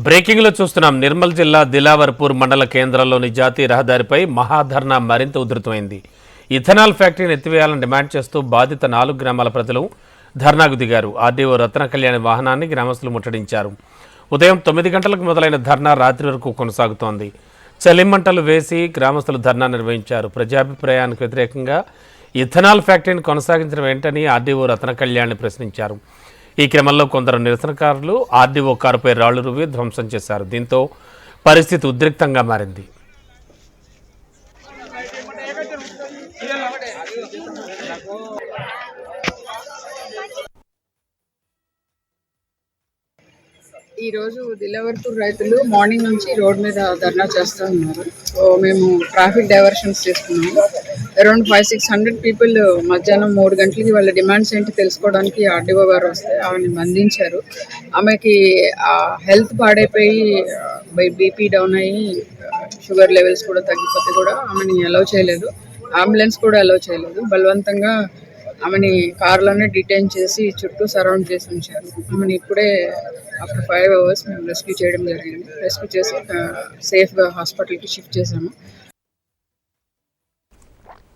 Breaking లో చూస్తున్నాం. నిర్మల్ జిల్లా దిలావర్పూర్ మండల కేంద్రంలోని జాతీయ రహదారిపై మహాధర్నా మరింత ఉధృతమైంది. ఇథనాల్ ఫ్యాక్టరీని ఎత్తివేయాలని డిమాండ్ చేస్తూ బాధిత 4 గ్రామాల ప్రజలు ధర్నాకు దిగారు. ఆర్డీఓ రత్న కళ్యాణి వాహనాన్ని గ్రామస్తులు ముట్టడించారు. ఉదయం 9 గంటలకు మొదలైన ధర్నా రాత్రి వరకు కొనసాగుతోంది. చలిమంటలు వేసి గ్రామస్తులు ధర్నా నిర్వహించారు. ప్రజాభిప్రాయానికి వ్యతిరేకంగా ఇథనాల్ ఫ్యాక్టరీని కొనసాగించిన వెంటనే ఆర్డీఓ రత్న కళ్యాణ్ని ప్రశ్నించారు. ఈ క్రమంలో కొందరు నిరసనకారులు ఆర్డీఓ కారుపై రాళ్లు రువ్వి ధ్వంసం చేశారు. దీంతో పరిస్థితి ఉద్రిక్తంగా మారింది. ఈరోజు దిలావర్పూర్ రైతులు మార్నింగ్ నుంచి రోడ్ మీద ధర్నా చేస్తూ ఉన్నారు. సో మేము ట్రాఫిక్ డైవర్షన్స్ చేసుకున్నాము. అరౌండ్ 500-600 పీపుల్ మధ్యాహ్నం 3 గంటలకి వాళ్ళ డిమాండ్స్ ఏంటి తెలుసుకోవడానికి ఆర్డీఓ గారు వస్తే ఆమెని బంధించారు. ఆమెకి హెల్త్ పాడైపోయి బీపీ డౌన్ అయ్యి షుగర్ లెవెల్స్ కూడా తగ్గిపోతే కూడా ఆమెని అలౌ చేయలేదు. అంబులెన్స్ కూడా అలౌ చేయలేదు. బలవంతంగా ఆమెని కార్లోనే డిటైన్ చేసి చుట్టూ సరౌండ్ చేసి ఉంచారు. ఆమెని ఇప్పుడే ఆఫ్టర్ 5 hours మేము రెస్క్యూ చేయడం జరిగింది. రెస్క్యూ చేసి సేఫ్గా హాస్పిటల్కి షిఫ్ట్ చేసాము.